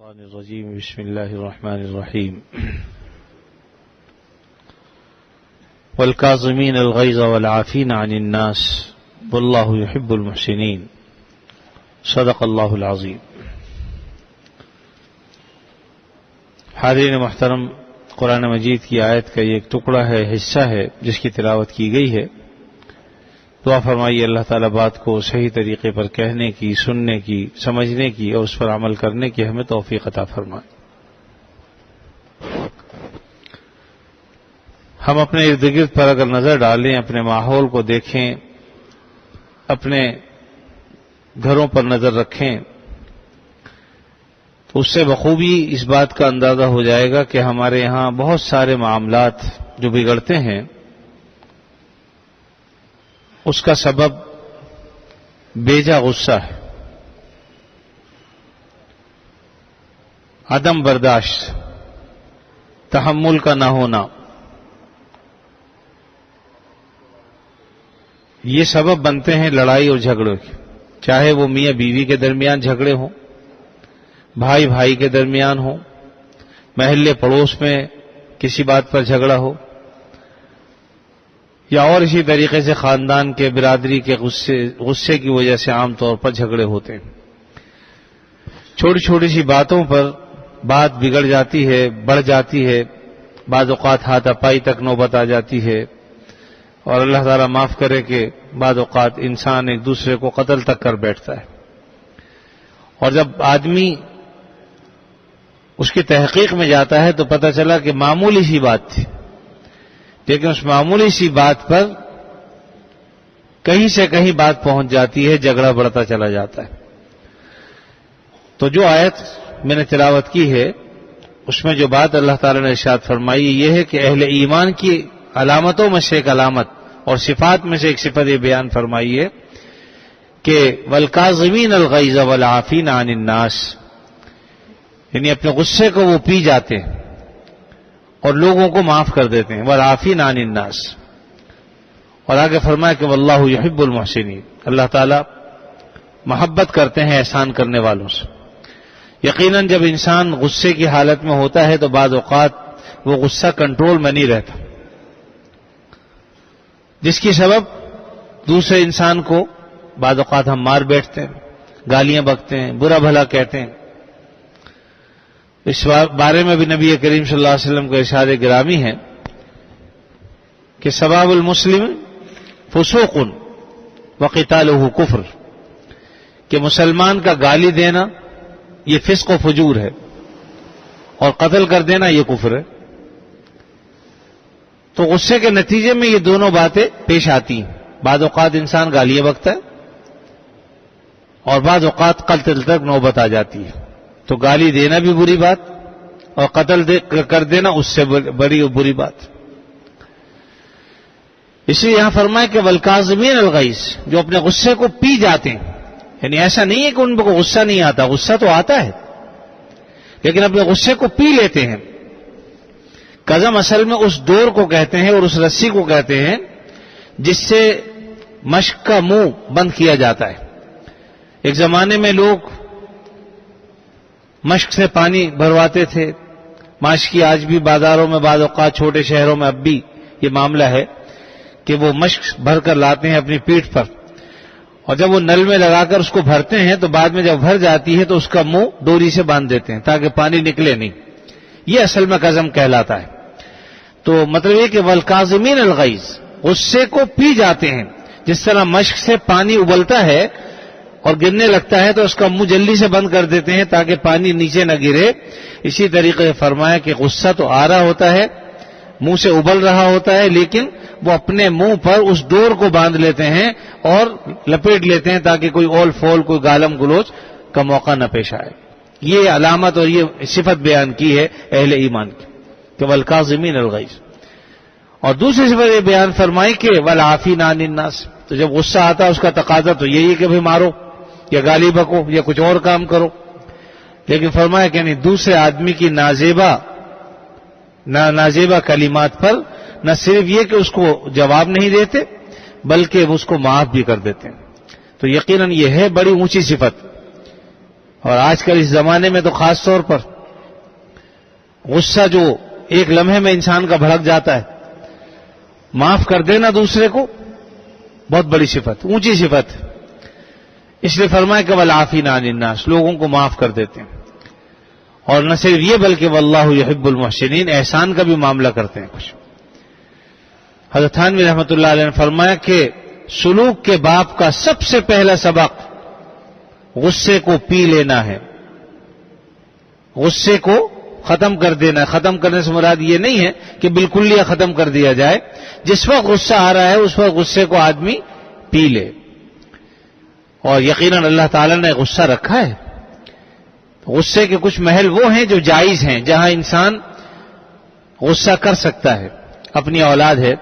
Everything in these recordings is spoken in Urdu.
الشيطان الرجيم بسم الله الرحمن الرحيم والكاظمين الغيظ والعافين عن الناس والله يحب المحسنين صدق الله العظيم. حاضرین محترم، قرآن مجید کی آیت کا یہ ایک ٹکڑا ہے، حصہ ہے جس کی تلاوت کی گئی ہے. دعا فرمائیے اللہ تعالیٰ بات کو صحیح طریقے پر کہنے کی، سننے کی، سمجھنے کی اور اس پر عمل کرنے کی ہمیں توفیق عطا فرمائے. ہم اپنے ارد گرد پر اگر نظر ڈالیں، اپنے ماحول کو دیکھیں، اپنے گھروں پر نظر رکھیں تو اس سے بخوبی اس بات کا اندازہ ہو جائے گا کہ ہمارے یہاں بہت سارے معاملات جو بگڑتے ہیں اس کا سبب بیجا غصہ ہے، عدم برداشت، تحمل کا نہ ہونا. یہ سبب بنتے ہیں لڑائی اور جھگڑوں کے، چاہے وہ میاں بیوی کے درمیان جھگڑے ہوں، بھائی بھائی کے درمیان ہوں، محلے پڑوس میں کسی بات پر جھگڑا ہو، یا اور اسی طریقے سے خاندان کے، برادری کے غصے کی وجہ سے عام طور پر جھگڑے ہوتے ہیں. چھوٹی چھوٹی سی باتوں پر بات بگڑ جاتی ہے، بڑھ جاتی ہے، بعض اوقات ہاتھا پائی تک نوبت آ جاتی ہے، اور اللہ تعالیٰ معاف کرے کہ بعض اوقات انسان ایک دوسرے کو قتل تک کر بیٹھتا ہے. اور جب آدمی اس کی تحقیق میں جاتا ہے تو پتہ چلا کہ معمولی سی بات تھی، لیکن اس معمولی سی بات پر کہیں سے کہیں بات پہنچ جاتی ہے، جھگڑا بڑھتا چلا جاتا ہے. تو جو آیت میں نے تلاوت کی ہے اس میں جو بات اللہ تعالیٰ نے ارشاد فرمائی یہ ہے کہ اہل ایمان کی علامتوں میں سے ایک علامت اور صفات میں سے ایک صفت یہ بیان فرمائی ہے کہ والکاظمین الغیظ والعافین عن الناس، یعنی اپنے غصے کو وہ پی جاتے ہیں اور لوگوں کو معاف کر دیتے ہیں. والعافین عن الناس، اور آگے فرمایا کہ واللہ یحب المحسنین، اللہ تعالیٰ محبت کرتے ہیں احسان کرنے والوں سے. یقیناً جب انسان غصے کی حالت میں ہوتا ہے تو بعض اوقات وہ غصہ کنٹرول میں نہیں رہتا، جس کی سبب دوسرے انسان کو بعض اوقات ہم مار بیٹھتے ہیں، گالیاں بکتے ہیں، برا بھلا کہتے ہیں. اس بارے میں بھی نبی کریم صلی اللہ علیہ وسلم کا ارشاد گرامی ہے کہ سباب المسلم فسوق وقتالہ کفر، کہ مسلمان کا گالی دینا یہ فسق و فجور ہے اور قتل کر دینا یہ کفر ہے. تو غصے کے نتیجے میں یہ دونوں باتیں پیش آتی ہیں. بعض اوقات انسان گالیاں بکتا ہے اور بعض اوقات قتل تک نوبت آ جاتی ہے. تو گالی دینا بھی بری بات اور قتل کر دینا اس سے بڑی اور بری بات. اس لیے یہاں فرمائے کہ والکاظمین الغیظ، جو اپنے غصے کو پی جاتے ہیں. یعنی ایسا نہیں ہے کہ ان کو غصہ نہیں آتا، غصہ تو آتا ہے لیکن اپنے غصے کو پی لیتے ہیں. قزم اصل میں اس ڈور کو کہتے ہیں اور اس رسی کو کہتے ہیں جس سے مشق کا منہ بند کیا جاتا ہے. ایک زمانے میں لوگ مشق سے پانی بھرواتے تھے. ماشکی آج بھی بازاروں میں، بعض اوقات چھوٹے شہروں میں اب بھی یہ معاملہ ہے کہ وہ مشق بھر کر لاتے ہیں اپنی پیٹھ پر، اور جب وہ نل میں لگا کر اس کو بھرتے ہیں تو بعد میں جب بھر جاتی ہے تو اس کا منہ ڈوری سے باندھ دیتے ہیں تاکہ پانی نکلے نہیں. یہ اصل میں قزم کہلاتا ہے. تو مطلب یہ کہ والکاظمین الغیظ، غصے کو پی جاتے ہیں. جس طرح مشق سے پانی ابلتا ہے اور گرنے لگتا ہے تو اس کا منہ جلدی سے بند کر دیتے ہیں تاکہ پانی نیچے نہ گرے، اسی طریقے سے فرمایا کہ غصہ تو آ رہا ہوتا ہے، منہ سے ابل رہا ہوتا ہے، لیکن وہ اپنے منہ پر اس ڈور کو باندھ لیتے ہیں اور لپیٹ لیتے ہیں تاکہ کوئی اول فول، کوئی گالم گلوچ کا موقع نہ پیش آئے. یہ علامت اور یہ صفت بیان کی ہے اہل ایمان کی کہ والکاظمین الغیظ. اور دوسری صفت یہ بیان فرمائی کہ والعافین عن الناس. تو جب غصہ آتا ہے اس کا تقاضا تو یہی ہے کہ بھئی مارو یا گالی بکو یا کچھ اور کام کرو، لیکن فرمایا کہ نہیں، دوسرے آدمی کی نازیبا کلمات پر نہ صرف یہ کہ اس کو جواب نہیں دیتے بلکہ وہ اس کو معاف بھی کر دیتے ہیں. تو یقیناً یہ ہے بڑی اونچی صفت اور آج کل اس زمانے میں تو خاص طور پر غصہ جو ایک لمحے میں انسان کا بھڑک جاتا ہے، معاف کر دینا دوسرے کو بہت بڑی صفت، اونچی صفت، اس لیے فرمایا کہ والعافین عن الناس، لوگوں کو معاف کر دیتے ہیں، اور نہ صرف یہ بلکہ واللہ یحب المحسنین، احسان کا بھی معاملہ کرتے ہیں کچھ۔ حضرت تھانوی رحمۃ اللہ علیہ نے فرمایا کہ سلوک کے باب کا سب سے پہلا سبق غصے کو پی لینا ہے، غصے کو ختم کر دینا ہے۔ ختم کرنے سے مراد یہ نہیں ہے کہ بالکل یہ ختم کر دیا جائے، جس وقت غصہ آ رہا ہے اس وقت غصے کو آدمی پی لے، اور یقیناً اللہ تعالیٰ نے غصہ رکھا ہے۔ غصے کے کچھ محل وہ ہیں جو جائز ہیں، جہاں انسان غصہ کر سکتا ہے، اپنی اولاد ہے،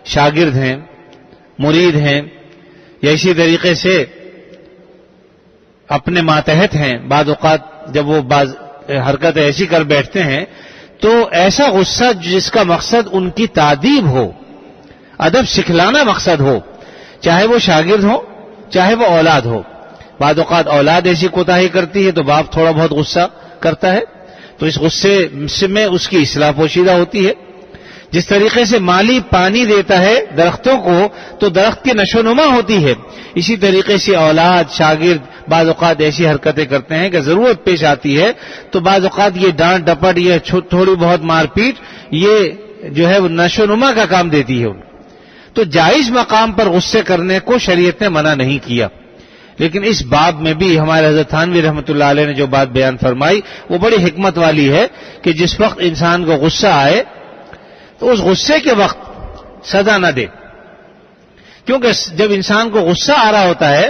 شاگرد ہیں، مرید ہیں، یا اسی طریقے سے اپنے ماتحت ہیں۔ بعض اوقات جب وہ بعض حرکت ایسی کر بیٹھتے ہیں تو ایسا غصہ جس کا مقصد ان کی تادیب ہو، ادب سکھلانا مقصد ہو، چاہے وہ شاگرد ہو چاہے وہ اولاد ہو۔ بعض اوقات اولاد ایسی کوتاہی کرتی ہے تو باپ تھوڑا بہت غصہ کرتا ہے، تو اس غصے میں اس کی اصلاح پوشیدہ ہوتی ہے۔ جس طریقے سے مالی پانی دیتا ہے درختوں کو تو درخت کی نشو نما ہوتی ہے، اسی طریقے سے اولاد شاگرد بعض اوقات ایسی حرکتیں کرتے ہیں کہ ضرورت پیش آتی ہے تو بعض اوقات یہ ڈانٹ ڈپٹ، یہ تھوڑی بہت مار پیٹ، یہ جو ہے وہ نشو نما کا کام دیتی ہے ان کو۔ تو جائز مقام پر غصے کرنے کو شریعت نے منع نہیں کیا، لیکن اس باب میں بھی ہمارے حضرت تھانوی رحمۃ اللہ علیہ نے جو بات بیان فرمائی وہ بڑی حکمت والی ہے کہ جس وقت انسان کو غصہ آئے تو اس غصے کے وقت سزا نہ دے، کیونکہ جب انسان کو غصہ آ رہا ہوتا ہے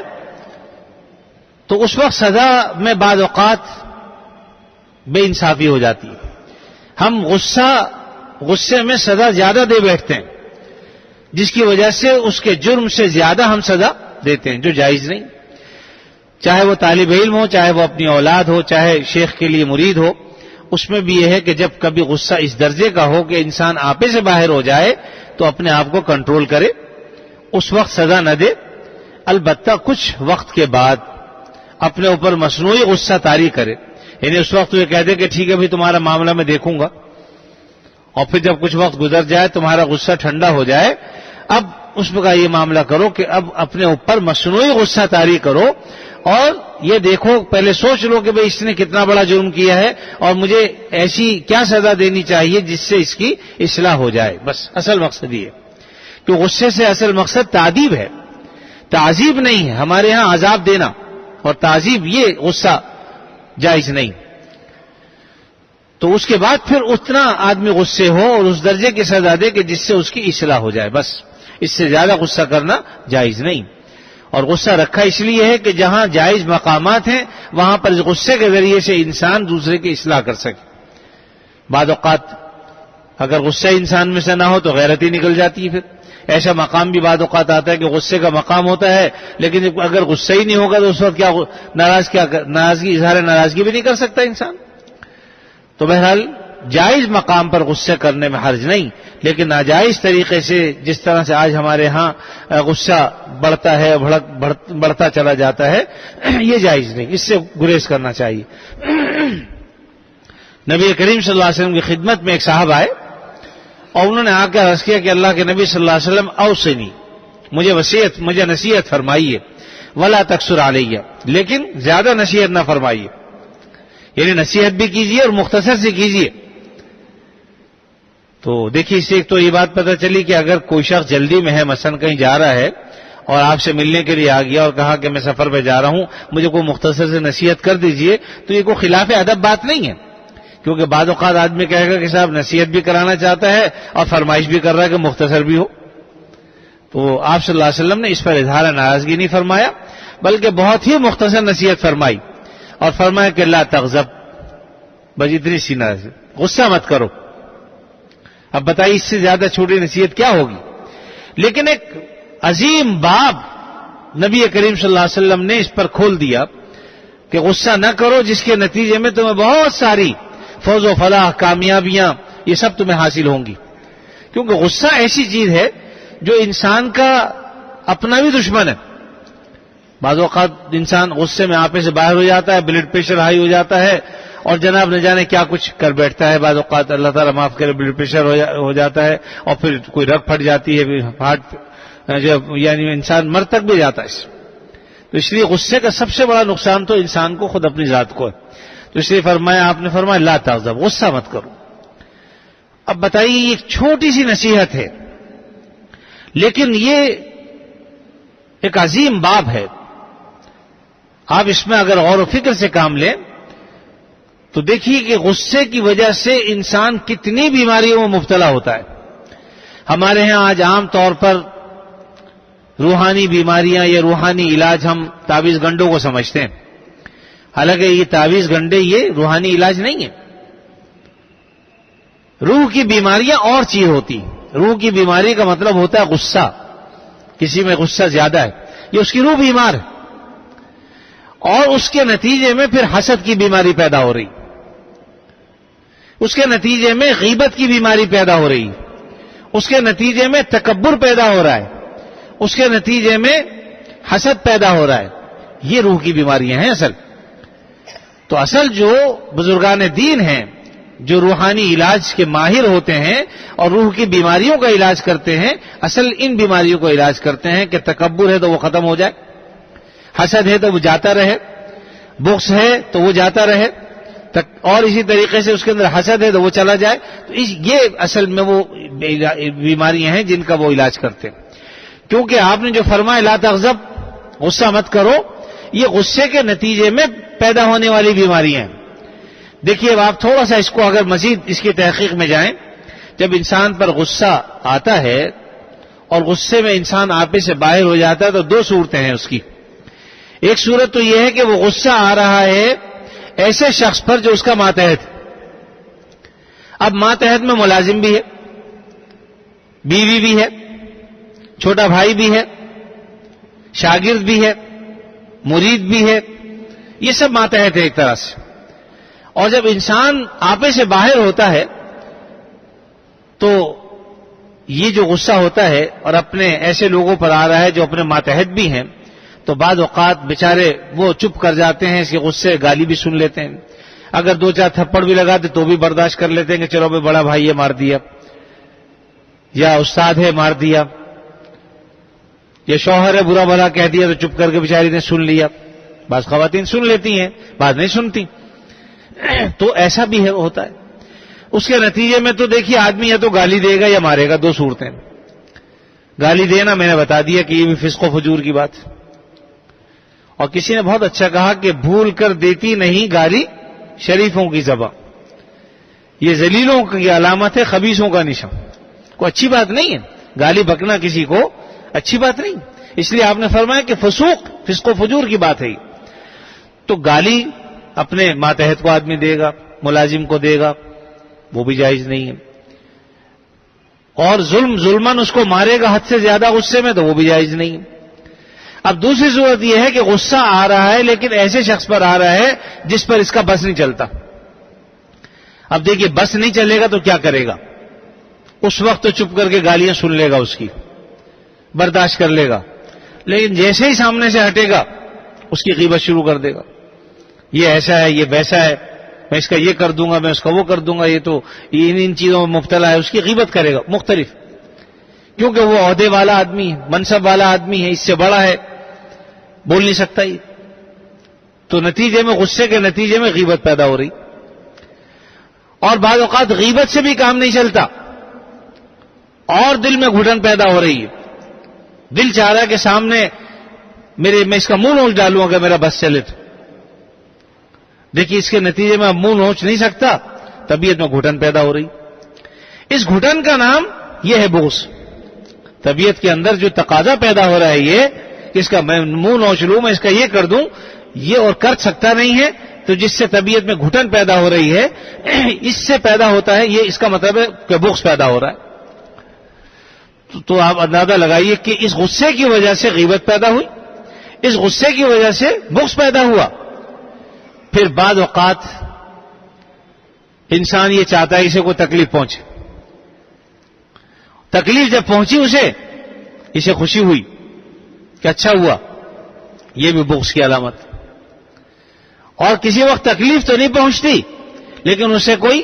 تو اس وقت سزا میں بعض اوقات بے انصافی ہو جاتی ہے۔ ہم غصے میں سزا زیادہ دے بیٹھتے ہیں، جس کی وجہ سے اس کے جرم سے زیادہ ہم سزا دیتے ہیں، جو جائز نہیں۔ چاہے وہ طالب علم ہو، چاہے وہ اپنی اولاد ہو، چاہے شیخ کے لیے مرید ہو، اس میں بھی یہ ہے کہ جب کبھی غصہ اس درجے کا ہو کہ انسان آپے سے باہر ہو جائے تو اپنے آپ کو کنٹرول کرے، اس وقت سزا نہ دے، البتہ کچھ وقت کے بعد اپنے اوپر مصنوعی غصہ طاری کرے، یعنی اس وقت یہ کہہ دے کہ ٹھیک ہے بھائی تمہارا معاملہ میں دیکھوں گا، اور پھر جب کچھ وقت گزر جائے تمہارا غصہ ٹھنڈا ہو جائے، اب اس کا یہ معاملہ کرو کہ اب اپنے اوپر مصنوعی غصہ طاری کرو، اور یہ دیکھو پہلے سوچ لو کہ بھئی اس نے کتنا بڑا جرم کیا ہے اور مجھے ایسی کیا سزا دینی چاہیے جس سے اس کی اصلاح ہو جائے۔ بس اصل مقصد یہ ہے کہ غصے سے اصل مقصد تعذیب ہے، تعذیب نہیں ہے۔ ہمارے ہاں عذاب دینا اور تعذیب، یہ غصہ جائز نہیں۔ تو اس کے بعد پھر اتنا آدمی غصے ہو اور اس درجے کی سزا دے کہ جس سے اس کی اصلاح ہو جائے، بس اس سے زیادہ غصہ کرنا جائز نہیں۔ اور غصہ رکھا اس لیے ہے کہ جہاں جائز مقامات ہیں وہاں پر اس غصے کے ذریعے سے انسان دوسرے کی اصلاح کر سکے۔ بعض اوقات اگر غصہ انسان میں سے نہ ہو تو غیرت ہی نکل جاتی ہے، پھر ایسا مقام بھی بعض اوقات آتا ہے کہ غصے کا مقام ہوتا ہے، لیکن اگر غصہ ہی نہیں ہوگا تو اس وقت ناراضگی، اظہار ناراضگی بھی نہیں کر سکتا انسان۔ تو بہرحال جائز مقام پر غصہ کرنے میں حرج نہیں، لیکن ناجائز طریقے سے جس طرح سے آج ہمارے ہاں غصہ بڑھتا ہے، بڑھتا چلا جاتا ہے، یہ جائز نہیں، اس سے گریز کرنا چاہیے۔ نبی کریم صلی اللہ علیہ وسلم کی خدمت میں ایک صاحب آئے اور انہوں نے آ کر عرض کیا کہ اللہ کے نبی صلی اللہ علیہ وسلم اوصنی، مجھے نصیحت فرمائیے، ولا تکثر علیہ، لیکن زیادہ نصیحت نہ فرمائیے، یعنی نصیحت بھی کیجیے اور مختصر سے کیجیے۔ تو دیکھیے اس سے ایک تو یہ بات پتہ چلی کہ اگر کوئی شخص جلدی میں ہے، مثلا کہیں جا رہا ہے اور آپ سے ملنے کے لیے آ گیا اور کہا کہ میں سفر پہ جا رہا ہوں، مجھے کوئی مختصر سے نصیحت کر دیجئے، تو یہ کوئی خلاف ادب بات نہیں ہے، کیونکہ بعض اوقات آدمی کہے گا کہ صاحب نصیحت بھی کرانا چاہتا ہے اور فرمائش بھی کر رہا ہے کہ مختصر بھی ہو۔ تو آپ صلی اللہ علیہ وسلم نے اس پر اظہار ناراضگی نہیں فرمایا، بلکہ بہت ہی مختصر نصیحت فرمائی اور فرمایا کہ لا تغضب، بس اتنی سی نصیحت، غصہ مت کرو۔ اب بتائیے اس سے زیادہ چھوٹی نصیحت کیا ہوگی؟ لیکن ایک عظیم باب نبی کریم صلی اللہ علیہ وسلم نے اس پر کھول دیا کہ غصہ نہ کرو، جس کے نتیجے میں تمہیں بہت ساری فوز و فلاح، کامیابیاں، یہ سب تمہیں حاصل ہوں گی۔ کیونکہ غصہ ایسی چیز ہے جو انسان کا اپنا بھی دشمن ہے، بعض اوقات انسان غصے میں آپے سے باہر ہو جاتا ہے، بلڈ پریشر ہائی ہو جاتا ہے اور جناب نہ جانے کیا کچھ کر بیٹھتا ہے. بعض اوقات اللہ تعالیٰ معاف کرے بلڈ پریشر ہو جاتا ہے اور پھر کوئی رگ پھٹ جاتی ہے، ہارٹ یعنی انسان مر تک بھی جاتا ہے. تو اس لیے غصے کا سب سے بڑا نقصان تو انسان کو خود اپنی ذات کو ہے. تو اس لیے آپ نے فرمایا لا تغضب، غصہ مت کرو. اب بتائیے یہ ایک چھوٹی سی نصیحت ہے لیکن یہ ایک عظیم باب ہے. آپ اس میں اگر غور و فکر سے کام لیں تو دیکھیے کہ غصے کی وجہ سے انسان کتنی بیماریوں میں مبتلا ہوتا ہے. ہمارے ہاں آج عام طور پر روحانی بیماریاں یا روحانی علاج ہم تعویذ گنڈوں کو سمجھتے ہیں، حالانکہ یہ تعویذ گنڈے یہ روحانی علاج نہیں ہے. روح کی بیماریاں اور چیز ہوتی. روح کی بیماری کا مطلب ہوتا ہے غصہ. کسی میں غصہ زیادہ ہے، یہ اس کی روح بیمار ہے اور اس کے نتیجے میں پھر حسد کی بیماری پیدا ہو رہی، اس کے نتیجے میں غیبت کی بیماری پیدا ہو رہی، اس کے نتیجے میں تکبر پیدا ہو رہا ہے، اس کے نتیجے میں حسد پیدا ہو رہا ہے. یہ روح کی بیماریاں ہیں اصل. تو اصل جو بزرگان دین ہیں جو روحانی علاج کے ماہر ہوتے ہیں اور روح کی بیماریوں کا علاج کرتے ہیں، اصل ان بیماریوں کو علاج کرتے ہیں کہ تکبر ہے تو وہ ختم ہو جائے، حسد ہے تو وہ جاتا رہے، بغض ہے تو وہ جاتا رہے، اور اسی طریقے سے اس کے اندر حسد ہے تو وہ چلا جائے. تو یہ اصل میں وہ بیماریاں ہیں جن کا وہ علاج کرتے ہیں. کیونکہ آپ نے جو فرمایا لا تغضب، غصہ مت کرو، یہ غصے کے نتیجے میں پیدا ہونے والی بیماریاں ہیں. دیکھیے اب آپ تھوڑا سا اس کو اگر مزید اس کی تحقیق میں جائیں، جب انسان پر غصہ آتا ہے اور غصے میں انسان آپے سے باہر ہو جاتا ہے تو دو صورتیں ہیں اس کی. ایک صورت تو یہ ہے کہ وہ غصہ آ رہا ہے ایسے شخص پر جو اس کا ماتحت. اب ماتحت میں ملازم بھی ہے، بیوی بھی ہے، چھوٹا بھائی بھی ہے، شاگرد بھی ہے، مرید بھی ہے، یہ سب ماتحت ہے ایک طرح سے. اور جب انسان آپے سے باہر ہوتا ہے تو یہ جو غصہ ہوتا ہے اور اپنے ایسے لوگوں پر آ رہا ہے جو اپنے ماتحت بھی ہیں، تو بعض اوقات بیچارے وہ چپ کر جاتے ہیں، اس کے غصے گالی بھی سن لیتے ہیں. اگر دو چار تھپڑ بھی لگاتے تو بھی برداشت کر لیتے ہیں کہ چلو بھائی بڑا بھائی ہے مار دیا، یا استاد ہے مار دیا، یا شوہر ہے برا بھلا کہہ دیا تو چپ کر کے بیچاری نے سن لیا. بعض خواتین سن لیتی ہیں، بعض نہیں سنتی. تو ایسا بھی ہے ہوتا ہے. اس کے نتیجے میں تو دیکھیے آدمی یا تو گالی دے گا یا مارے گا، دو صورتیں. گالی دینا میں نے بتا دیا کہ یہ بھی فسق و فجور کی بات. اور کسی نے بہت اچھا کہا کہ بھول کر دیتی نہیں گالی شریفوں کی زبان، یہ ذلیلوں کی علامت ہے، خبیثوں کا نشان. کوئی اچھی بات نہیں ہے گالی بکنا، کسی کو اچھی بات نہیں. اس لیے آپ نے فرمایا کہ فسق و فجور کی بات ہے. تو گالی اپنے ماتحت کو آدمی دے گا، ملازم کو دے گا، وہ بھی جائز نہیں ہے. اور ظلمن اس کو مارے گا حد سے زیادہ غصے میں تو وہ بھی جائز نہیں ہے. اب دوسری صورت یہ ہے کہ غصہ آ رہا ہے لیکن ایسے شخص پر آ رہا ہے جس پر اس کا بس نہیں چلتا. اب دیکھیے بس نہیں چلے گا تو کیا کرے گا؟ اس وقت تو چپ کر کے گالیاں سن لے گا، اس کی برداشت کر لے گا. لیکن جیسے ہی سامنے سے ہٹے گا اس کی غیبت شروع کر دے گا. یہ ایسا ہے، یہ ویسا ہے، میں اس کا یہ کر دوں گا، میں اس کا وہ کر دوں گا، یہ تو ان چیزوں میں مبتلا ہے. اس کی غیبت کرے گا مختلف، کیونکہ وہ عہدے والا آدمی ہے، منصب والا آدمی ہے، اس سے بڑا ہے، بول نہیں سکتا یہ. تو نتیجے میں غصے کے نتیجے میں غیبت پیدا ہو رہی. اور بعض اوقات غیبت سے بھی کام نہیں چلتا اور دل میں گھٹن پیدا ہو رہی ہے. دل چاہ رہا ہے کہ سامنے میں اس کا منہ نوچ ڈالوں اگر میرا بس چلے تو. دیکھیے اس کے نتیجے میں اب منہ نوچ نہیں سکتا، طبیعت میں گھٹن پیدا ہو رہی. اس گھٹن کا نام یہ ہے بغض. طبیعت کے اندر جو تقاضا پیدا ہو رہا ہے یہ کہ اس کا میں منہ نوچ لوں، میں اس کا یہ کر دوں، یہ اور کر سکتا نہیں ہے، تو جس سے طبیعت میں گھٹن پیدا ہو رہی ہے، اس سے پیدا ہوتا ہے، یہ اس کا مطلب ہے کہ بغض پیدا ہو رہا ہے. تو آپ اندازہ لگائیے کہ اس غصے کی وجہ سے غیبت پیدا ہوئی، اس غصے کی وجہ سے بغض پیدا ہوا. پھر بعض اوقات انسان یہ چاہتا ہے اسے کوئی تکلیف پہنچے. تکلیف جب پہنچی اسے خوشی ہوئی کہ اچھا ہوا، یہ بھی بغض کی علامت. اور کسی وقت تکلیف تو نہیں پہنچتی لیکن اسے کوئی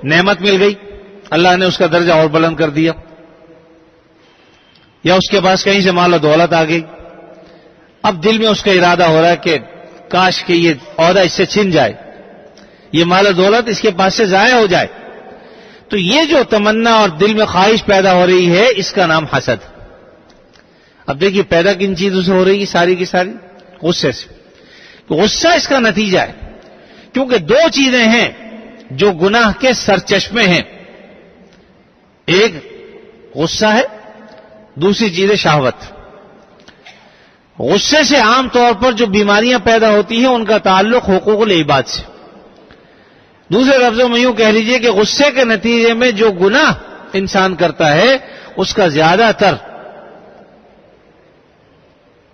نعمت مل گئی, اللہ نے اس کا درجہ اور بلند کر دیا, یا اس کے پاس کہیں سے مال و دولت آ گئی, اب دل میں اس کا ارادہ ہو رہا ہے کہ کاش کہ یہ عہدہ اس سے چھن جائے, یہ مال و دولت اس کے پاس سے ضائع ہو جائے. تو یہ جو تمنا اور دل میں خواہش پیدا ہو رہی ہے اس کا نام حسد. اب دیکھیے پیدا کن چیزوں سے ہو رہی ہے ساری کی ساری؟ غصے سے. غصہ اس کا نتیجہ ہے, کیونکہ دو چیزیں ہیں جو گناہ کے سرچشمے ہیں, ایک غصہ ہے, دوسری چیز ہے شہوت. غصے سے عام طور پر جو بیماریاں پیدا ہوتی ہیں ان کا تعلق حقوق العباد سے. دوسرے لفظوں میں یوں کہہ لیجئے کہ غصے کے نتیجے میں جو گناہ انسان کرتا ہے اس کا زیادہ تر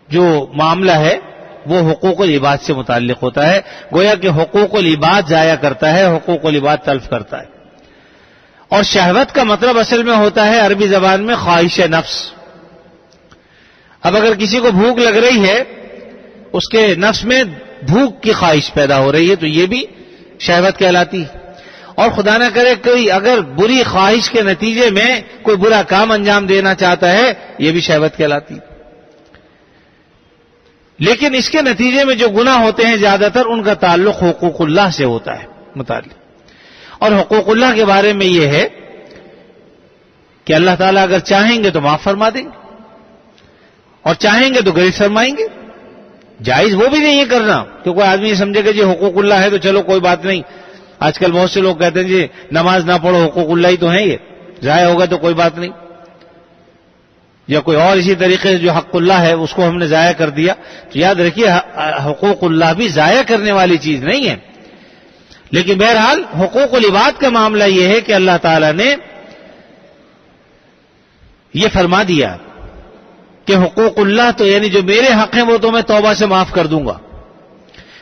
جو معاملہ ہے وہ حقوق العباد سے متعلق ہوتا ہے. گویا کہ حقوق العباد ضائع کرتا ہے, حقوق العباد تلف کرتا ہے. اور شہوت کا مطلب اصل میں ہوتا ہے عربی زبان میں خواہش نفس. اب اگر کسی کو بھوک لگ رہی ہے, اس کے نفس میں بھوک کی خواہش پیدا ہو رہی ہے, تو یہ بھی شہوت کہلاتی ہے. اور خدا نہ کرے کوئی اگر بری خواہش کے نتیجے میں کوئی برا کام انجام دینا چاہتا ہے, یہ بھی شہوت کہلاتی ہے. لیکن اس کے نتیجے میں جو گناہ ہوتے ہیں زیادہ تر ان کا تعلق حقوق اللہ سے ہوتا ہے متعلق. اور حقوق اللہ کے بارے میں یہ ہے کہ اللہ تعالیٰ اگر چاہیں گے تو معاف فرما دیں گے, اور چاہیں گے تو غریب فرمائیں گے. جائز وہ بھی نہیں ہے کرنا کہ کوئی آدمی یہ سمجھے کہ جی حقوق اللہ ہے تو چلو کوئی بات نہیں. آج کل بہت سے لوگ کہتے ہیں جی نماز نہ پڑھو, حقوق اللہ ہی تو ہیں, یہ ضائع ہوگا تو کوئی بات نہیں. یا کوئی اور اسی طریقے سے جو حق اللہ ہے اس کو ہم نے ضائع کر دیا, تو یاد رکھیے حقوق اللہ بھی ضائع کرنے والی چیز نہیں ہے. لیکن بہرحال حقوق العباد کا معاملہ یہ ہے کہ اللہ تعالیٰ نے یہ فرما دیا کہ حقوق اللہ تو یعنی جو میرے حق ہیں وہ تو میں توبہ سے معاف کر دوں گا,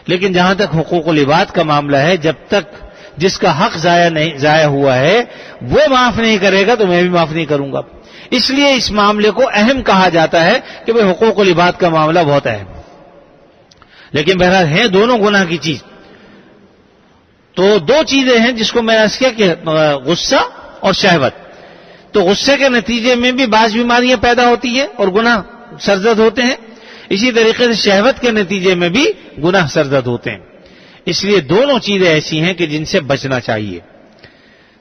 لیکن جہاں تک حقوق العباد کا معاملہ ہے جب تک جس کا حق ضائع ہوا ہے وہ معاف نہیں کرے گا تو میں بھی معاف نہیں کروں گا. اس لیے اس معاملے کو اہم کہا جاتا ہے کہ بھئی حقوق العباد کا معاملہ بہت اہم. لیکن بہرحال ہیں دونوں گناہ کی چیز. تو دو چیزیں ہیں جس کو میں نے عرض کیا کہ غصہ اور شہوت. تو غصے کے نتیجے میں بھی بعض بیماریاں پیدا ہوتی ہیں اور گناہ سرزد ہوتے ہیں, اسی طریقے سے شہوت کے نتیجے میں بھی گناہ سرزد ہوتے ہیں. اس لیے دونوں چیزیں ایسی ہیں کہ جن سے بچنا چاہیے.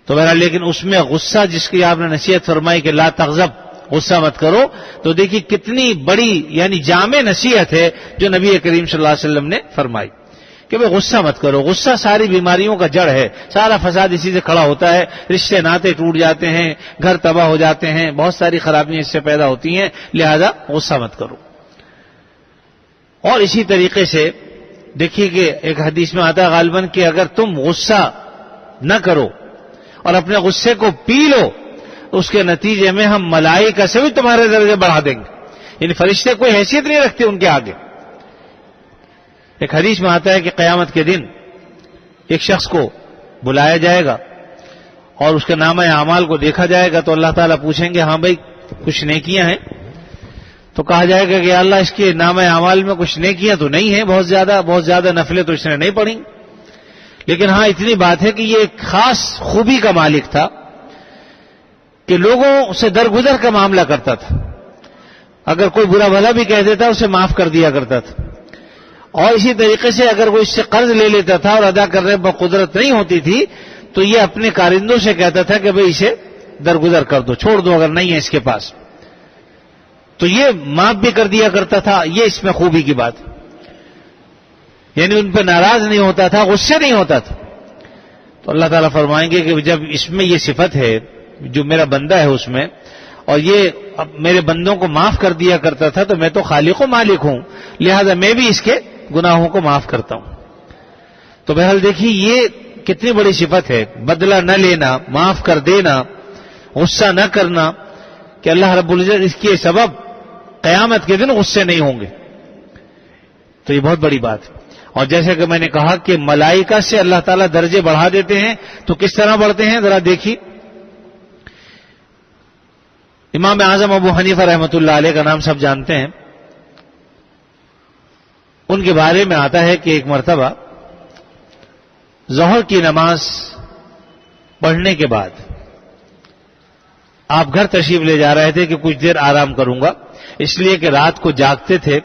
تو بہرحال لیکن اس میں غصہ جس کی آپ نے نصیحت فرمائی کہ لا تغضب, غصہ مت کرو, تو دیکھیے کتنی بڑی یعنی جامع نصیحت ہے جو نبی کریم صلی اللہ علیہ وسلم نے فرمائی کہ بھئی غصہ مت کرو. غصہ ساری بیماریوں کا جڑ ہے, سارا فساد اسی سے کھڑا ہوتا ہے, رشتے ناطے ٹوٹ جاتے ہیں, گھر تباہ ہو جاتے ہیں, بہت ساری خرابیاں اس سے پیدا ہوتی ہیں. لہذا غصہ مت کرو. اور اسی طریقے سے دیکھیے کہ ایک حدیث میں آتا ہے غالباً کہ اگر تم غصہ نہ کرو اور اپنے غصے کو پی لو, اس کے نتیجے میں ہم ملائکہ سے بھی تمہارے درجے بڑھا دیں گے. یعنی فرشتے کوئی حیثیت نہیں رکھتے ان کے آگے. ایک حدیث میں آتا ہے کہ قیامت کے دن ایک شخص کو بلایا جائے گا اور اس کے نامہ اعمال کو دیکھا جائے گا, تو اللہ تعالیٰ پوچھیں گے ہاں بھائی کچھ نیکیاں ہیں؟ تو کہا جائے گا کہ اللہ اس کے نامہ اعمال میں کچھ نیکیاں تو نہیں ہیں, بہت زیادہ نفلیں تو اس نے نہیں پڑھی, لیکن ہاں اتنی بات ہے کہ یہ ایک خاص خوبی کا مالک تھا کہ لوگوں سے درگزر کا معاملہ کرتا تھا. اگر کوئی برا بھلا بھی کہہ دیتا اسے معاف کر دیا کرتا تھا. اور اسی طریقے سے اگر کوئی اس سے قرض لے لیتا تھا اور ادا کرنے پر قدرت نہیں ہوتی تھی تو یہ اپنے کارندوں سے کہتا تھا کہ بھئی اسے درگزر کر دو, چھوڑ دو اگر نہیں ہے اس کے پاس. تو یہ معاف بھی کر دیا کرتا تھا. یہ اس میں خوبی کی بات, یعنی ان پہ ناراض نہیں ہوتا تھا, غصے نہیں ہوتا تھا. تو اللہ تعالیٰ فرمائیں گے کہ جب اس میں یہ صفت ہے جو میرا بندہ ہے اس میں, اور یہ میرے بندوں کو معاف کر دیا کرتا تھا, تو میں تو خالق و مالک ہوں, لہذا میں بھی اس کے گناہوں کو معاف کرتا ہوں. تو بہرحال دیکھیے یہ کتنی بڑی صفت ہے, بدلہ نہ لینا, معاف کر دینا, غصہ نہ کرنا, کہ اللہ رب العزت اس کے سبب قیامت کے دن غصے نہیں ہوں گے. تو یہ بہت بڑی بات ہے. اور جیسے کہ میں نے کہا کہ ملائکہ سے اللہ تعالیٰ درجے بڑھا دیتے ہیں, تو کس طرح بڑھتے ہیں ذرا دیکھیے. امام اعظم ابو حنیفہ رحمۃ اللہ علیہ کا نام سب جانتے ہیں. ان کے بارے میں آتا ہے کہ ایک مرتبہ ظہر کی نماز پڑھنے کے بعد آپ گھر تشریف لے جا رہے تھے کہ کچھ دیر آرام کروں گا، اس لیے کہ رات کو جاگتے تھے۔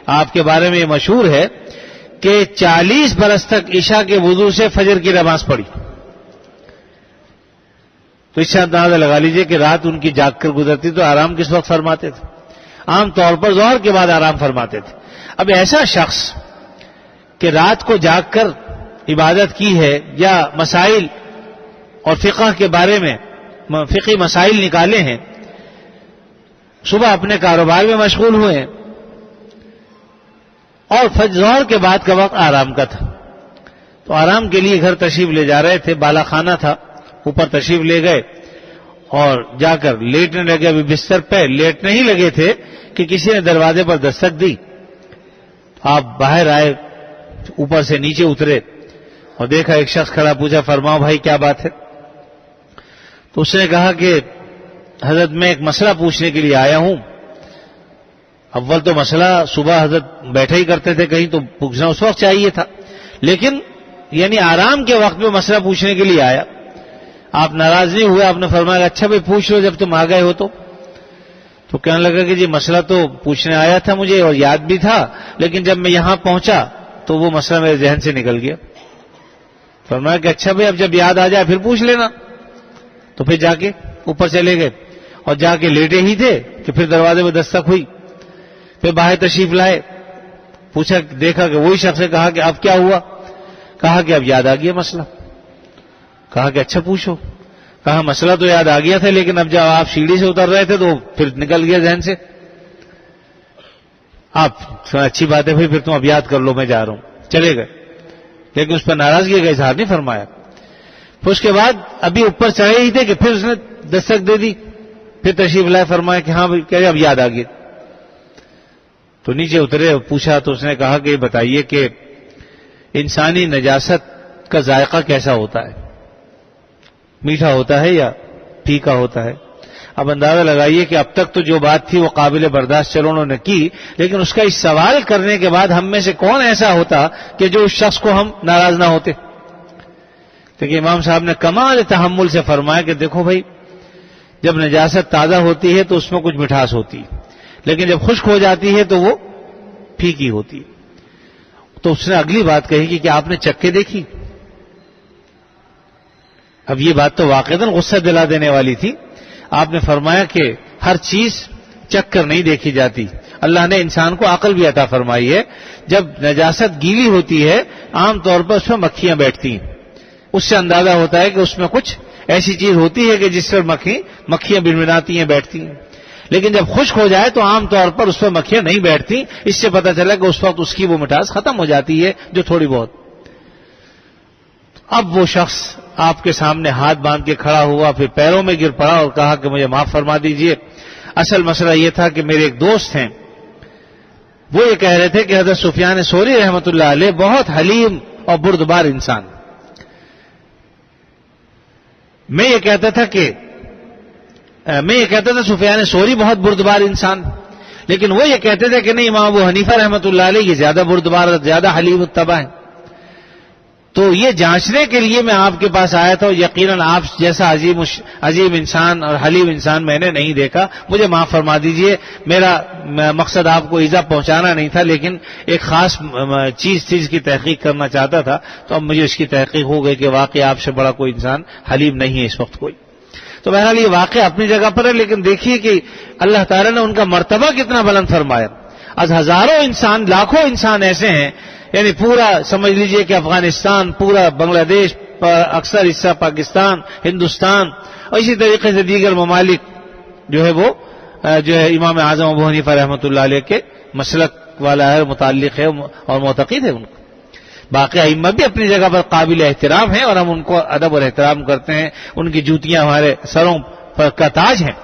آپ کے بارے میں یہ مشہور ہے کہ 40 برس تک عشاء کے وضو سے فجر کی نماز پڑھی۔ تو اس سے اندازہ لگا لیجئے کہ رات ان کی جاگ کر گزرتی تو آرام کس وقت فرماتے تھے؟ عام طور پر ظہر کے بعد آرام فرماتے تھے۔ اب ایسا شخص کہ رات کو جاگ کر عبادت کی ہے یا مسائل اور فقہ کے بارے میں فقہی مسائل نکالے ہیں، صبح اپنے کاروبار میں مشغول ہوئے ہیں اور ظہر کے بعد کا وقت آرام کا تھا، تو آرام کے لیے گھر تشریف لے جا رہے تھے، بالا خانہ تھا، اوپر تشریف لے گئے اور جا کر لیٹنے لگے۔ ابھی بستر پہ لیٹنے ہی لگے تھے کہ کسی نے دروازے پر دستک دی۔ آپ باہر آئے، اوپر سے نیچے اترے اور دیکھا ایک شخص کھڑا، پوچھا فرماؤ بھائی کیا بات ہے؟ تو اس نے کہا کہ حضرت میں ایک مسئلہ پوچھنے کے لیے آیا ہوں۔ اول تو مسئلہ صبح حضرت بیٹھے ہی کرتے تھے، کہیں تو پوچھنا اس وقت چاہیے تھا، لیکن یعنی آرام کے وقت میں مسئلہ پوچھنے کے لیے آیا۔ آپ ناراض نہیں ہوئے، آپ نے فرمایا اچھا بھائی پوچھ لو جب تم آ گئے ہو تو کہنے لگا کہ جی مسئلہ تو پوچھنے آیا تھا مجھے اور یاد بھی تھا، لیکن جب میں یہاں پہنچا تو وہ مسئلہ میرے ذہن سے نکل گیا۔ فرمایا کہ اچھا بھائی اب جب یاد آ جائے پھر پوچھ لینا۔ تو پھر جا کے اوپر چلے گئے اور جا کے لیٹے ہی تھے کہ پھر دروازے میں دستک ہوئی، پھر باہر تشریف لائے، پوچھا، دیکھا کہ وہی شخص نے کہا کہ اب کیا ہوا؟ کہا کہ اب یاد آ گیا مسئلہ۔ کہا کہ اچھا پوچھو۔ کہا مسئلہ تو یاد آ گیا تھا لیکن اب جب آپ سیڑھی سے اتر رہے تھے تو پھر نکل گیا ذہن سے۔ آپ اچھی بات ہے بھائی پھر تم اب یاد کر لو، میں جا رہا ہوں، چلے گئے، لیکن اس پر ناراضگی کا اظہار نہیں فرمایا۔ پھر اس کے بعد ابھی اوپر چڑھے ہی تھے کہ پھر اس نے دستک دے دی، پھر تشریف لائے، فرمایا کہ ہاں بھائی کیا اب یاد آ گیا؟ تو نیچے اترے اور پوچھا تو اس نے کہا کہ بتائیے کہ انسانی نجاست کا ذائقہ کیسا ہوتا ہے؟ میٹھا ہوتا ہے یا پھیکا ہوتا ہے؟ اب اندازہ لگائیے کہ اب تک تو جو بات تھی وہ قابل برداشت چلو انہوں نے کی، لیکن اس کا اس سوال کرنے کے بعد ہم میں سے کون ایسا ہوتا کہ جو اس شخص کو ہم ناراض نہ ہوتے؟ لیکن امام صاحب نے کمال تحمل سے فرمایا کہ دیکھو بھائی جب نجاست تازہ ہوتی ہے تو اس میں کچھ مٹھاس ہوتی ہے، لیکن جب خشک ہو جاتی ہے تو وہ پھیکی ہوتی ہے۔ تو اس نے اگلی بات کہی کہ آپ نے چکے دیکھی؟ اب یہ بات تو واقعتاً غصہ دلا دینے والی تھی۔ آپ نے فرمایا کہ ہر چیز چک کر نہیں دیکھی جاتی، اللہ نے انسان کو عقل بھی عطا فرمائی ہے۔ جب نجاست گیلی ہوتی ہے عام طور پر اس میں مکھیاں بیٹھتی ہیں، اس سے اندازہ ہوتا ہے کہ اس میں کچھ ایسی چیز ہوتی ہے کہ جس پر مکھیاں بنبناتی ہیں، بیٹھتی ہیں، لیکن جب خشک ہو جائے تو عام طور پر اس پر مکھیاں نہیں بیٹھتی۔ اس سے پتہ چلا کہ اس وقت اس کی وہ مٹھاس ختم ہو جاتی ہے جو تھوڑی بہت۔ اب وہ شخص آپ کے سامنے ہاتھ باندھ کے کھڑا ہوا، پھر پیروں میں گر پڑا اور کہا کہ مجھے معاف فرما دیجئے، اصل مسئلہ یہ تھا کہ میرے ایک دوست ہیں، وہ یہ کہہ رہے تھے کہ حضرت سفیان ثوری رحمۃ اللہ علیہ بہت حلیم اور بردبار انسان۔ میں یہ کہتا تھا سفیان ثوری بہت بردبار انسان، لیکن وہ یہ کہتے تھے کہ نہیں امام ابو حنیفہ رحمۃ اللہ علیہ یہ زیادہ بردبار، زیادہ حلیم الطبع ہیں۔ تو یہ جانچنے کے لیے میں آپ کے پاس آیا تھا، یقیناً آپ جیسا عظیم انسان اور حلیم انسان میں نے نہیں دیکھا، مجھے معاف فرما دیجئے، میرا مقصد آپ کو ایذا پہنچانا نہیں تھا، لیکن ایک خاص چیز تھی جس کی تحقیق کرنا چاہتا تھا، تو اب مجھے اس کی تحقیق ہو گئی کہ واقعی آپ سے بڑا کوئی انسان حلیم نہیں ہے اس وقت کوئی۔ تو بہرحال یہ واقعہ اپنی جگہ پر ہے، لیکن دیکھیے کہ اللہ تعالیٰ نے ان کا مرتبہ کتنا بلند فرمایا۔ آج ہزاروں انسان، لاکھوں انسان ایسے ہیں، یعنی پورا سمجھ لیجئے کہ افغانستان، پورا بنگلہ دیش، اکثر حصہ پاکستان، ہندوستان اور اسی طریقے سے دیگر ممالک جو ہے وہ امام اعظم ابو حنیفہ رحمۃ اللہ علیہ کے مسلک والا ہے، متعلق ہے اور معتقد ہے ان کو۔ باقی ائمہ بھی اپنی جگہ پر قابل احترام ہیں اور ہم ان کو ادب اور احترام کرتے ہیں، ان کی جوتیاں ہمارے سروں پر کا تاج ہیں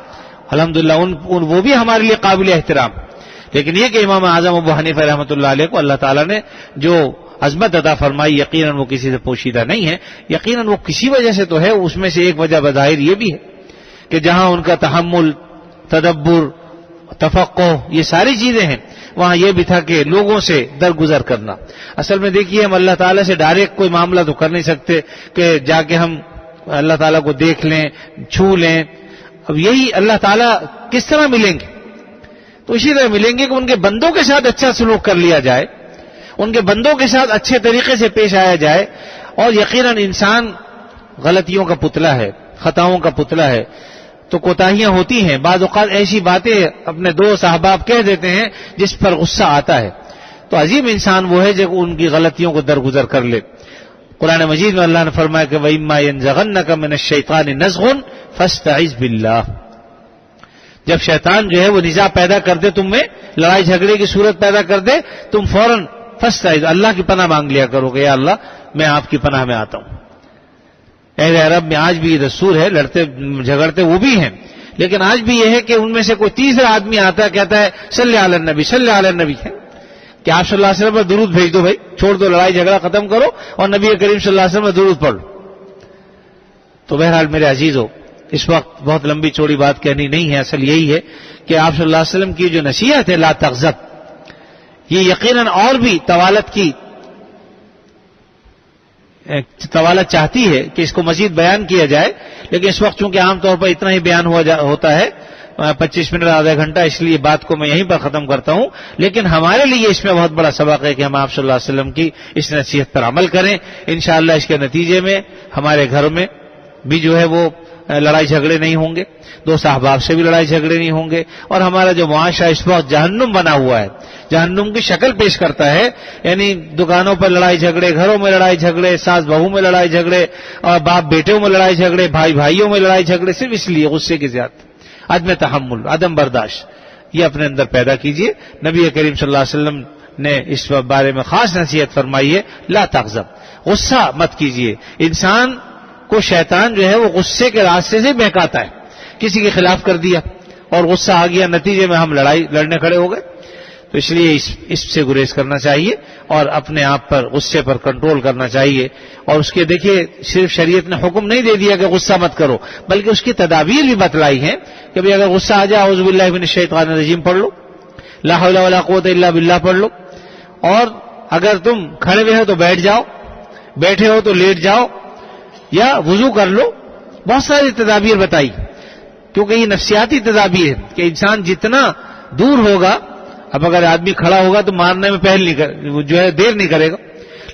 الحمدللہ، وہ بھی ہمارے لیے قابل احترام۔ لیکن یہ کہ امام اعظم ابو حنیفہ رحمۃ اللہ علیہ کو اللہ تعالیٰ نے جو عظمت عطا فرمائی، یقیناً وہ کسی سے پوشیدہ نہیں ہے، یقیناً وہ کسی وجہ سے تو ہے، اس میں سے ایک وجہ بظاہر یہ بھی ہے کہ جہاں ان کا تحمل، تدبر، تفقہ، یہ ساری چیزیں ہیں، وہاں یہ بھی تھا کہ لوگوں سے درگزر کرنا. اصل میں دیکھیے ہم اللہ تعالیٰ سے ڈائریکٹ کوئی معاملہ تو کر نہیں سکتے کہ جا کے ہم اللہ تعالیٰ کو دیکھ لیں چھو لیں. اب یہی اللہ تعالیٰ کس طرح ملیں گے؟ تو اسی طرح ملیں گے کہ ان کے بندوں کے ساتھ اچھا سلوک کر لیا جائے، ان کے بندوں کے ساتھ اچھے طریقے سے پیش آیا جائے. اور یقیناً انسان غلطیوں کا پتلا ہے، خطاؤں کا پتلا ہے، تو کوتاہیاں ہوتی ہیں. بعض اوقات ایسی باتیں اپنے دوست احباب کہہ دیتے ہیں جس پر غصہ آتا ہے. تو عظیم انسان وہ ہے جو ان کی غلطیوں کو درگزر کر لے. قرآن مجید میں اللہ نے فرمایا کہ وَإِمَّا يَنزَغَنَّكَ مِنَ الشَّيْطَانِ نَزْغٌ فَاسْتَعِذْ بِاللَّهِ. جب شیطان جو ہے وہ نزاع پیدا کر دے تم میں، لڑائی جھگڑے کی صورت پیدا کر دے، تم فوراً فاستعذ اللہ کی پناہ مانگ لیا کرو کہ یا اللہ میں آپ کی پناہ میں آتا ہوں. اہل عرب میں آج بھی یہ دستور ہے، لڑتے جھگڑتے وہ بھی ہیں، لیکن آج بھی یہ ہے کہ ان میں سے کوئی تیسرا آدمی آتا ہے کہتا ہے صلی علی النبی صلی علی النبی، ہے کہ آپ صلی اللہ علیہ وسلم پر درود بھیج دو، بھائی چھوڑ دو لڑائی جھگڑا ختم کرو اور نبی کریم صلی اللہ علیہ وسلم پر درود پڑھ لو. تو بہرحال میرے عزیزو، اس وقت بہت لمبی چوڑی بات کہنی نہیں ہے، اصل یہی ہے کہ آپ صلی اللہ علیہ وسلم کی جو نصیحت ہے لا تغضب، یہ یقیناً اور بھی طوالت چاہتی ہے کہ اس کو مزید بیان کیا جائے، لیکن اس وقت چونکہ عام طور پر اتنا ہی بیان ہوتا ہے 25 منٹ آدھا گھنٹہ، اس لیے بات کو میں یہیں پر ختم کرتا ہوں. لیکن ہمارے لیے اس میں بہت بڑا سبق ہے کہ ہم آپ صلی اللہ علیہ وسلم کی اس نصیحت پر عمل کریں. انشاءاللہ اس کے نتیجے میں ہمارے گھروں میں بھی جو ہے وہ لڑائی جھگڑے نہیں ہوں گے، دوست احباب سے بھی لڑائی جھگڑے نہیں ہوں گے، اور ہمارا جو معاشرہ اس وقت جہنم بنا ہوا ہے، جہنم کی شکل پیش کرتا ہے، یعنی دکانوں پر لڑائی جھگڑے، گھروں میں لڑائی جھگڑے، ساس بہو میں لڑائی جھگڑے، اور باپ بیٹوں میں لڑائی جھگڑے، بھائی بھائیوں میں لڑائی جھگڑے، صرف اس لیے غصے کی زیادتی، عدم تحمل، عدم برداشت، یہ اپنے اندر پیدا کیجئے. نبی کریم صلی اللہ علیہ وسلم نے اس بارے میں خاص نصیحت فرمائی ہے لا تغضب، غصہ مت کیجئے. انسان کو شیطان جو ہے وہ غصے کے راستے سے بہکاتا ہے. کسی کے خلاف کر دیا اور غصہ آ گیا، نتیجے میں ہم لڑنے کھڑے ہو گئے. تو اس لیے اس سے گریز کرنا چاہیے اور اپنے آپ پر غصے پر کنٹرول کرنا چاہیے. اور اس کے دیکھیے صرف شریعت نے حکم نہیں دے دیا کہ غصہ مت کرو، بلکہ اس کی تدابیر بھی بتلائی ہیں کہ بھئی اگر غصہ آ جائے اعوذ باللہ من الشیطان الرجیم پڑھ لو، لا حول ولا قوت الا باللہ پڑھ لو، اور اگر تم کھڑے ہوئے ہو تو بیٹھ جاؤ، بیٹھے ہو تو لیٹ جاؤ، یا وضو کر لو. بہت ساری تدابیر بتائی، کیونکہ یہ نفسیاتی تدابیر ہے کہ انسان جتنا دور ہوگا، اب اگر آدمی کھڑا ہوگا تو مارنے میں دیر نہیں کرے گا،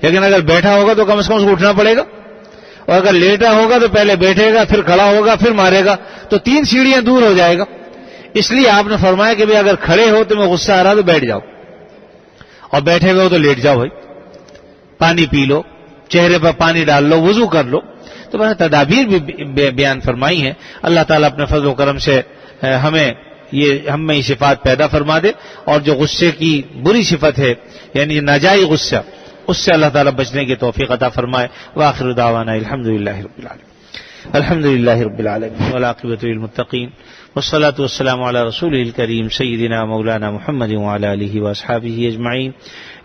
لیکن اگر بیٹھا ہوگا تو کم از کم اس کو اٹھنا پڑے گا، اور اگر لیٹا ہوگا تو پہلے بیٹھے گا پھر کھڑا ہوگا پھر مارے گا، تو 3 سیڑھیاں دور ہو جائے گا. اس لیے آپ نے فرمایا کہ اگر کھڑے ہو تو میں غصہ آ رہا تو بیٹھ جاؤ، اور بیٹھے ہوئے ہو تو لیٹ جاؤ، بھائی پانی پی لو، چہرے پر پانی ڈال لو، وضو کر لو. تو میں نے تدابیر بھی بیان فرمائی ہیں. اللہ تعالیٰ اپنے فضل و کرم سے ہم میں یہ صفات پیدا فرما دے، اور جو غصے کی بری صفت ہے یعنی ناجائز غصہ، اس سے اللہ تعالیٰ بچنے کی توفیق عطا فرمائے. وآخر دعوانا الحمدللہ رب العالمین. الحمدللہ رب العالمین والعاقبۃ للمتقین والصلاة والسلام علی رسولہ الکریم سیدنا مولانا محمد وعلی آلہ واصحابہ اجمعین.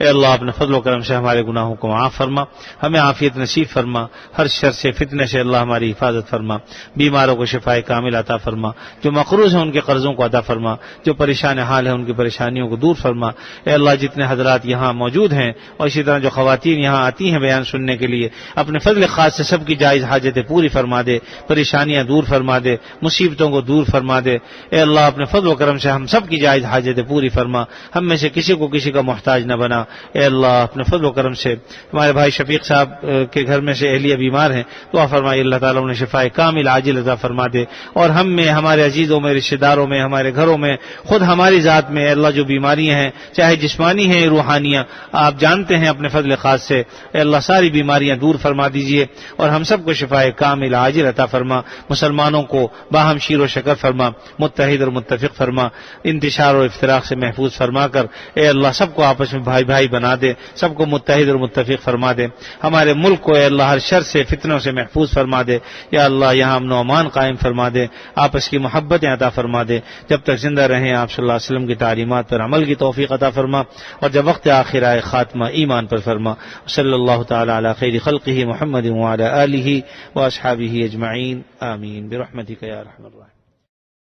اے اللہ اپنے فضل و کرم سے ہمارے گناہوں کو معاف فرما، ہمیں عافیت نصیب فرما، ہر شر سے فتنے سے اللہ ہماری حفاظت فرما، بیماروں کو شفائے کامل عطا فرما، جو مقروض ہیں ان کے قرضوں کو عطا فرما، جو پریشان حال ہیں ان کی پریشانیوں کو دور فرما. اے اللہ جتنے حضرات یہاں موجود ہیں اور اسی طرح جو خواتین یہاں آتی ہیں بیان سننے کے لیے، اپنے فضل خاص سے سب کی جائز حاجتیں پوری فرما دے، پریشانیاں دور فرما دے، مصیبتوں کو دور فرما دے. اے اللہ اپنے فضل و کرم سے ہم سب کی جائز حاجتیں پوری فرما، ہم میں سے کسی کو کسی کا محتاج نہ بنا. اے اللہ اپنے فضل و کرم سے ہمارے بھائی شفیق صاحب کے گھر میں سے اہلیہ بیمار ہیں، دعا فرمائے اللہ تعالیٰ انہیں شفائے کامل عاجل عطا فرما دے. اور ہم میں، ہمارے عزیزوں میں، رشتہ داروں میں، ہمارے گھروں میں، خود ہماری ذات میں اے اللہ جو بیماریاں ہیں، چاہے جسمانی ہیں روحانیاں، آپ جانتے ہیں اپنے فضل خاص سے. اے اللہ ساری بیماریاں دور فرما دیجئے اور ہم سب کو شفائے کامل عاجل عطا فرما. مسلمانوں کو باہم شیر و شکر فرما، متحد اور متفق فرما، انتشار اور افتراق سے محفوظ فرما کر اے اللہ سب کو آپس میں بھائی بھائی بنا دے، سب کو متحد اور متفق فرما دے. ہمارے ملک کو اے اللہ ہر شر سے، فتنوں سے محفوظ فرما دے. یا اللہ یہاں امن و امان قائم فرما دے، آپس کی محبتیں عطا فرما دے. جب تک زندہ رہیں آپ صلی اللہ علیہ وسلم کی تعلیمات پر عمل کی توفیق عطا فرما، اور جب وقت آخر آئے خاتمہ ایمان پر فرما. صلی اللہ تعالی علی خیر خلقہ محمد وعلی آلہ واصحابہ اجمعین. آمین برحمتک یا ارحم الراحمین.